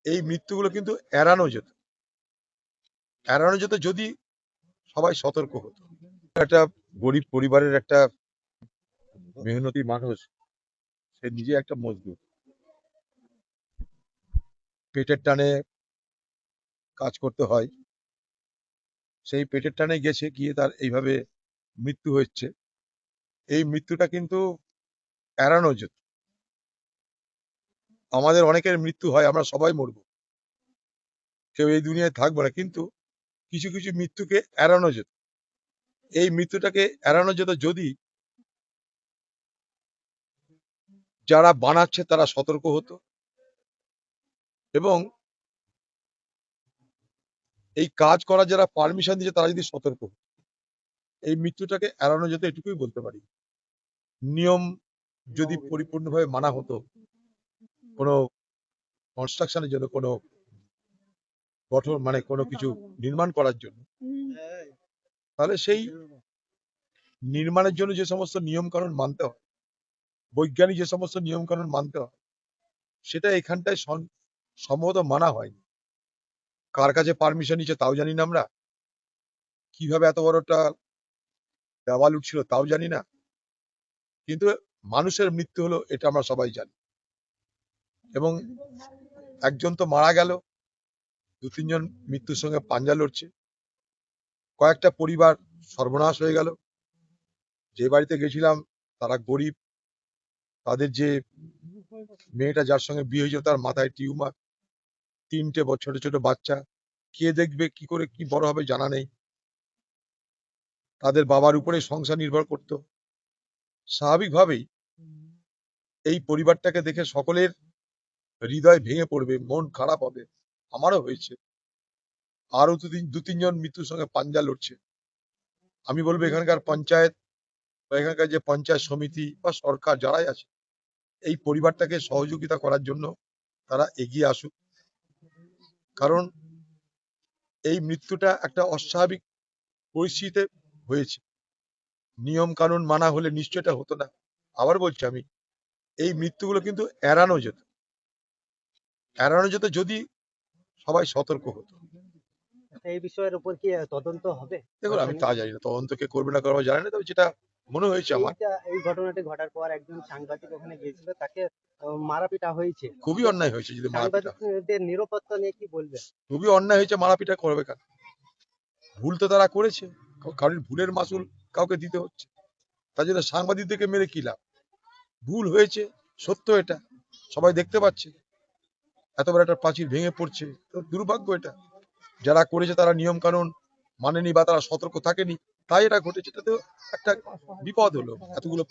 এই মৃত্যুগুলো কিন্তু এড়ানো যেত যদি সবাই সতর্ক হতো। একটা গরিব পরিবারের একটা মেহনতি মানুষ, সে নিজে একটা মজদুর, পেটের টানে কাজ করতে হয়, সেই পেটের টানে গিয়ে তার এইভাবে মৃত্যু হচ্ছে। এই মৃত্যুটা কিন্তু এড়ানো যেত। আমাদের অনেকের মৃত্যু হয়, আমরা সবাই মরবো, কেউ এই দুনিয়ায় থাকবো না, কিন্তু কিছু কিছু মৃত্যুকে এড়ানো যেত। এই মৃত্যুটাকে এড়ানো যেত যদি যারা বানাচ্ছে তারা সতর্ক হতো, এবং এই কাজ করা যারা পারমিশন দিচ্ছে তারা যদি সতর্ক হতো, এই মৃত্যুটাকে এড়ানো যেত, এটুকুই বলতে পারি। নিয়ম যদি পরিপূর্ণভাবে মানা হতো, কোনো কনস্ট্রাকশনের জন্য, কোনো গঠন মানে কোনো কিছু নির্মাণ করার জন্য, তাহলে সেই নির্মাণের জন্য যে সমস্ত নিয়ম কানুন মানতে হয়, বৈজ্ঞানিক যে সমস্ত নিয়ম কানুন মানতে হয়, সেটা এখানটায় সম্ভবত মানা হয়নি। কার কাছে পারমিশন নিচ্ছে তাও জানি না আমরা, কিভাবে এত বড় একটা দেওয়াল উঠছিল তাও জানি না, কিন্তু মানুষের মৃত্যু হলো এটা আমরা সবাই জানি। এবং একজন তো মারা গেল, 2-3 জন মৃত্যুর সঙ্গে পাঞ্জা লড়ছে, কয়েকটা পরিবার সর্বনাশ হয়ে গেল। যে বাড়িতে গেছিলাম তারা গরিব, তাদের যে মেয়েটা যার সঙ্গে বিয়ে হয়েছিল তার মাথায় টিউমার, 3টে ছোট ছোট বাচ্চা, কে দেখবে, কি করে কি বড় হবে জানা নেই, তাদের বাবার উপরে সংসার নির্ভর করত। স্বাভাবিকভাবেই এই পরিবারটাকে দেখে সকলের হৃদয় ভেঙে পড়বে, মন খারাপ হবে। আমারও হয়েছে। আরো 2-3 জন মৃত্যুর সঙ্গে পাঞ্জা লড়ছে। আমি বলবো এখানকার পঞ্চায়েত বা এখানকার যে পঞ্চায়েত সমিতি বা সরকার যারাই আছে, এই পরিবারটাকে সহযোগিতা করার জন্য তারা এগিয়ে আসুক। কারণ এই মৃত্যুটা একটা অস্বাভাবিক পরিস্থিতিতে হয়েছে, নিয়ম কানুন মানা হলে নিশ্চয় এটা হতো না। আবার বলছি আমি, এই মৃত্যুগুলো কিন্তু এড়ানো যেত যদি সবাই সতর্ক হতো। এই বিষয়ের উপর কি তদন্ত হবে? দেখুন, আমি তা জানি না, তদন্ত কে করবে না করবে জানি না, তবে যেটা মনে হয়েছে আমার, এই ঘটনাটি ঘটার পর একজন সাংবাদিক ওখানে গিয়েছিল, তাকে মারাপিটা হয়েছে। খুবই অন্যায় হয়েছে। যদি মারাপিটা হয়, সাংবাদিকদের নিরাপত্তা নিয়ে কি বলবে? খুবই অন্যায় হয়েছে, মারাপিটা করবে কেন? ভুল তো তারা করেছে, কারণ ভুলের মাসুল কাউকে দিতে হচ্ছে, তার জন্য সাংবাদিকদেরকে মেরে কি লাভ? ভুল হয়েছে, সত্য এটা, সবাই দেখতে পাচ্ছে, এত বড় একটা প্রাচীর ভেঙে পড়ছে, তো দুর্ভাগ্য এটা। যারা করেছে তারা নিয়ম কানুন মানেনি বা তারা সতর্ক থাকেনি, তাই এটা ঘটেছে। এটা তো একটা বিপদ হলো, এতগুলো